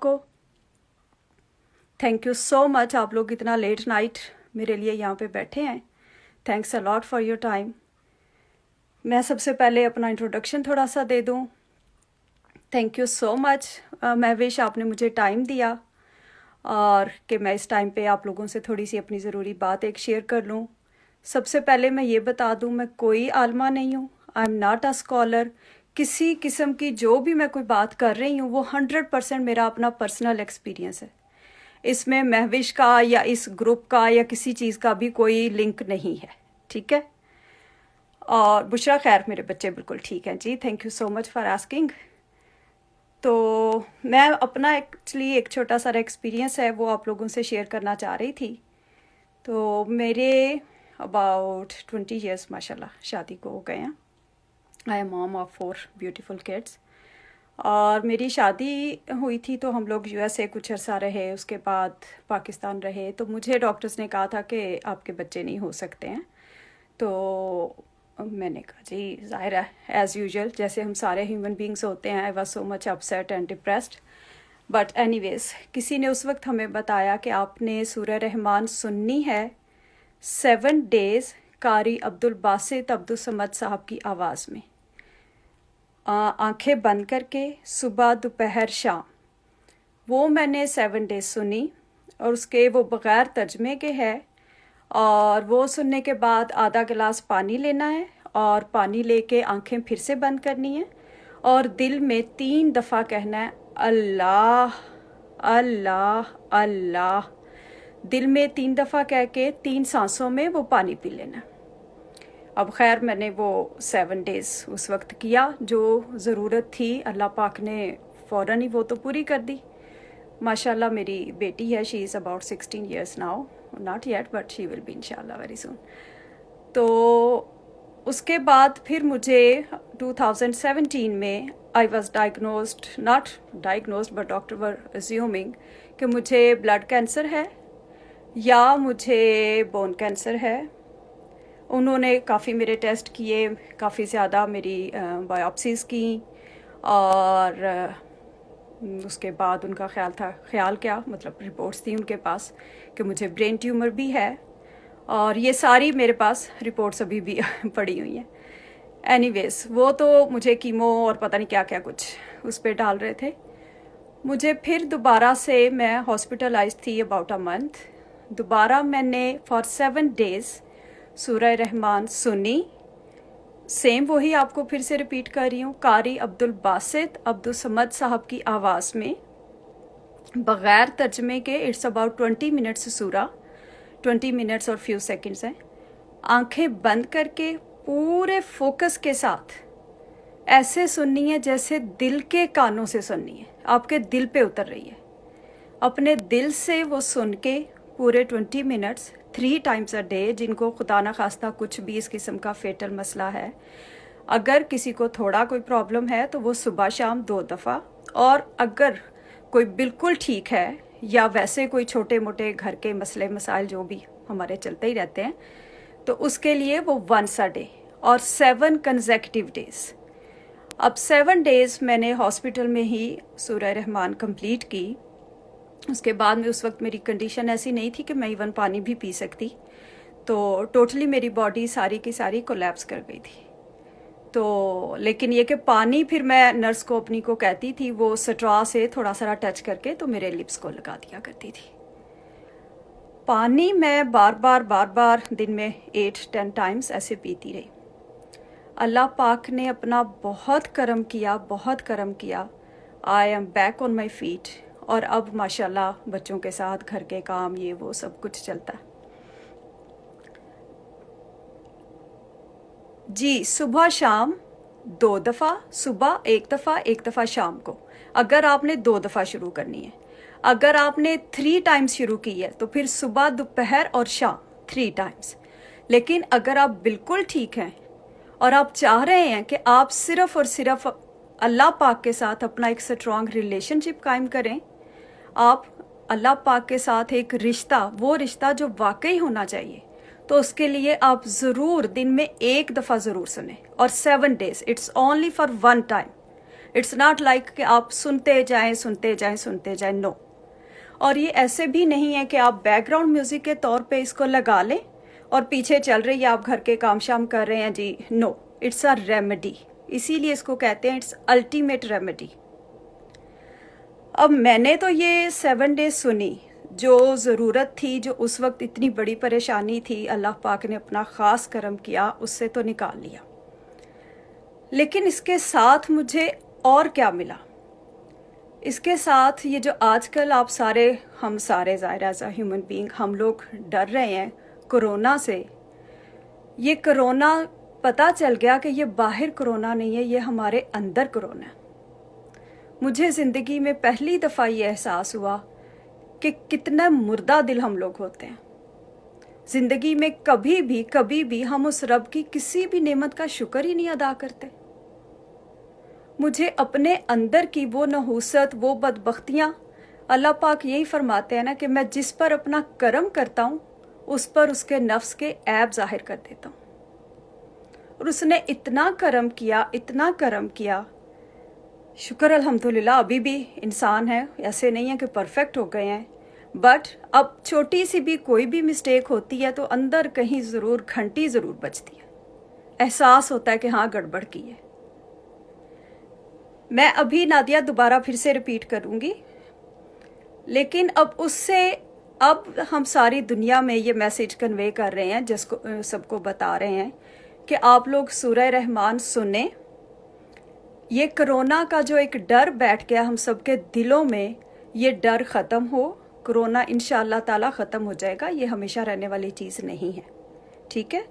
को thank you so much. आप लोग इतना लेट नाइट मेरे लिए यहाँ पे बैठे हैं। Thanks a lot for your time. मैं सबसे पहले अपना इंट्रोडक्शन थोड़ा सा दे दूँ। Thank you so much Mahvish, आपने मुझे टाइम दिया और कि मैं इस टाइम पे आप लोगों से थोड़ी सी अपनी ज़रूरी बात एक शेयर कर लूँ। सबसे पहले मैं ये बता दूँ, मैं कोई आलमा नहीं हूँ। I am not a scholar. किसी किस्म की जो भी मैं कोई बात कर रही हूँ वो 100% मेरा अपना पर्सनल एक्सपीरियंस है। इसमें महविश का या इस ग्रुप का या किसी चीज़ का भी कोई लिंक नहीं है, ठीक है। और बुशरा खैर, मेरे बच्चे बिल्कुल ठीक हैं जी। Thank you so much for asking. तो मैं अपना एक्चुअली एक छोटा सा एक्सपीरियंस है वो आप लोगों से शेयर करना चाह रही थी। तो मेरे अबाउट 20 ईयर्स माशाल्लाह शादी को हो गए हैं। I am mom of 4 beautiful kids. और मेरी शादी हुई थी तो हम लोग यूएसए कुछ अर्सा रहे, उसके बाद पाकिस्तान रहे। तो मुझे डॉक्टर्स ने कहा था कि आपके बच्चे नहीं हो सकते हैं। तो मैंने कहा जी ज़ाहिर है, एज़ यूजुअल जैसे हम सारे ह्यूमन बींग्स होते हैं। I was so much upset and depressed. But anyways, किसी ने उस वक्त हमें बताया कि आपने सूरह रहमान सुननी है 7 डेज़ कारी अब्दुल बासित अब्दुल समद साहब की आवाज़ में, आंखें बंद करके, सुबह दोपहर शाम। वो मैंने 7 डेज सुनी और उसके वो बग़ैर तर्जमे के है। और वो सुनने के बाद आधा गिलास पानी लेना है और पानी लेके आंखें फिर से बंद करनी है और दिल में 3 दफ़ा कहना है अल्लाह अल्लाह अल्लाह। दिल में 3 दफ़ा कह के 3 सांसों में वो पानी पी लेना है। अब खैर मैंने वो 7 डेज़ उस वक्त किया, जो ज़रूरत थी अल्लाह पाक ने फ़ौरन ही वो तो पूरी कर दी। माशाल्लाह मेरी बेटी है, she is about 16 years now, not yet but she will be इंशाल्लाह वेरी सून। तो उसके बाद फिर मुझे 2017 में I was diagnosed, not diagnosed but doctor were assuming कि मुझे ब्लड कैंसर है या मुझे बोन कैंसर है। उन्होंने काफ़ी मेरे टेस्ट किए, काफ़ी ज़्यादा मेरी बायोप्सीज़ की और उसके बाद उनका ख्याल क्या मतलब रिपोर्ट्स थी उनके पास कि मुझे ब्रेन ट्यूमर भी है। और ये सारी मेरे पास रिपोर्ट्स अभी भी पड़ी हुई हैं। एनीवेज, वो तो मुझे कीमो और पता नहीं क्या क्या कुछ उस पर डाल रहे थे। मुझे फिर दोबारा से मैं हॉस्पिटलाइज थी अबाउट अ मंथ। दोबारा मैंने फॉर 7 डेज़ सूरह रहमान सुनी। सेम वही आपको फिर से रिपीट कर रही हूँ, कारी अब्दुल बासित अब्दुल समद साहब की आवाज़ में बग़ैर तर्जमे के। इट्स अबाउट 20 मिनट्स सूरा, 20 मिनट्स और फ्यू सेकंड्स हैं। आंखें बंद करके पूरे फोकस के साथ ऐसे सुननी है जैसे दिल के कानों से सुननी है, आपके दिल पे उतर रही है। अपने दिल से वो सुन के पूरे 20 मिनट्स 3 टाइम्स अ डे। जिनको खुदा न खास्ता कुछ भी इस किस्म का फेटल मसला है, अगर किसी को थोड़ा कोई प्रॉब्लम है तो वो सुबह शाम 2 दफ़ा। और अगर कोई बिल्कुल ठीक है या वैसे कोई छोटे मोटे घर के मसले मसाइल जो भी हमारे चलते ही रहते हैं, तो उसके लिए वो 1 डे और 7 कंसेक्यूटिव डेज़। अब 7 डेज़ मैंने हॉस्पिटल में ही सूरह रहमान कंप्लीट की। उसके बाद में उस वक्त मेरी कंडीशन ऐसी नहीं थी कि मैं इवन पानी भी पी सकती। तो टोटली मेरी बॉडी सारी की सारी कोलैप्स कर गई थी। तो लेकिन ये कि पानी फिर मैं नर्स को अपनी को कहती थी वो स्ट्रॉ से थोड़ा सा टच करके तो मेरे लिप्स को लगा दिया करती थी। पानी मैं बार बार दिन में 8-10 टाइम्स ऐसे पीती रही। अल्लाह पाक ने अपना बहुत करम किया, बहुत करम किया। I am back on my feet. और अब माशाल्लाह बच्चों के साथ घर के काम ये वो सब कुछ चलता है जी। सुबह शाम 2 दफ़ा, सुबह 1 दफ़ा, 1 दफ़ा शाम को। अगर आपने 2 दफ़ा शुरू करनी है, अगर आपने 3 टाइम्स शुरू की है तो फिर सुबह दोपहर और शाम 3 टाइम्स। लेकिन अगर आप बिल्कुल ठीक हैं और आप चाह रहे हैं कि आप सिर्फ़ और सिर्फ अल्लाह पाक के साथ अपना एक स्ट्रॉन्ग रिलेशनशिप कायम करें, आप अल्लाह पाक के साथ एक रिश्ता, वो रिश्ता जो वाकई होना चाहिए, तो उसके लिए आप ज़रूर दिन में 1 दफ़ा ज़रूर सुने। और 7 days, it's only for 1 time. It's not like कि आप सुनते जाएं सुनते जाएं सुनते जाएं, नो। और ये ऐसे भी नहीं है कि आप बैकग्राउंड म्यूजिक के तौर पे इसको लगा लें और पीछे चल रही है, आप घर के काम शाम कर रहे हैं जी, नो, इट्स अ रेमेडी। इसीलिए इसको कहते हैं इट्स अल्टीमेट रेमेडी। अब मैंने तो ये 7 डेज सुनी, जो ज़रूरत थी, जो उस वक्त इतनी बड़ी परेशानी थी, अल्लाह पाक ने अपना ख़ास करम किया, उससे तो निकाल लिया। लेकिन इसके साथ मुझे और क्या मिला? इसके साथ ये जो आजकल आप सारे, हम सारे ज़ाहिर एज अ ह्यूमन बीइंग हम लोग डर रहे हैं कोरोना से। ये कोरोना पता चल गया कि ये बाहर कोरोना नहीं है, ये हमारे अंदर कोरोना है। मुझे ज़िंदगी में पहली दफ़ा ये एहसास हुआ कि कितना मुर्दा दिल हम लोग होते हैं। ज़िंदगी में कभी भी हम उस रब की किसी भी नेमत का शुक्र ही नहीं अदा करते। मुझे अपने अंदर की वो नहूसत, वो बदबख्तियाँ, अल्लाह पाक यही फरमाते हैं ना कि मैं जिस पर अपना करम करता हूँ उस पर उसके नफ्स के ऐब जाहिर कर देता हूँ। और उसने इतना करम किया, इतना करम किया, शुक्र अल्हम्दुलिल्लाह। अभी भी इंसान है, ऐसे नहीं है कि परफेक्ट हो गए हैं, बट अब छोटी सी भी कोई भी मिस्टेक होती है तो अंदर कहीं ज़रूर घंटी ज़रूर बजती है, एहसास होता है कि हाँ गड़बड़ की है। मैं अभी नादिया दोबारा फिर से रिपीट करूँगी, लेकिन अब उससे, अब हम सारी दुनिया में ये मैसेज कन्वे कर रहे हैं, जिसको सबको बता रहे हैं कि आप लोग सूरह रहमान सुने। ये कोरोना का जो एक डर बैठ गया हम सबके दिलों में, ये डर ख़त्म हो। कोरोना इंशाअल्लाह ताला ख़त्म हो जाएगा, ये हमेशा रहने वाली चीज़ नहीं है, ठीक है।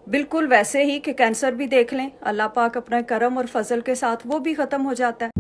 बिल्कुल वैसे ही कि कैंसर भी देख लें, अल्लाह पाक अपना करम और फजल के साथ वो भी ख़त्म हो जाता है।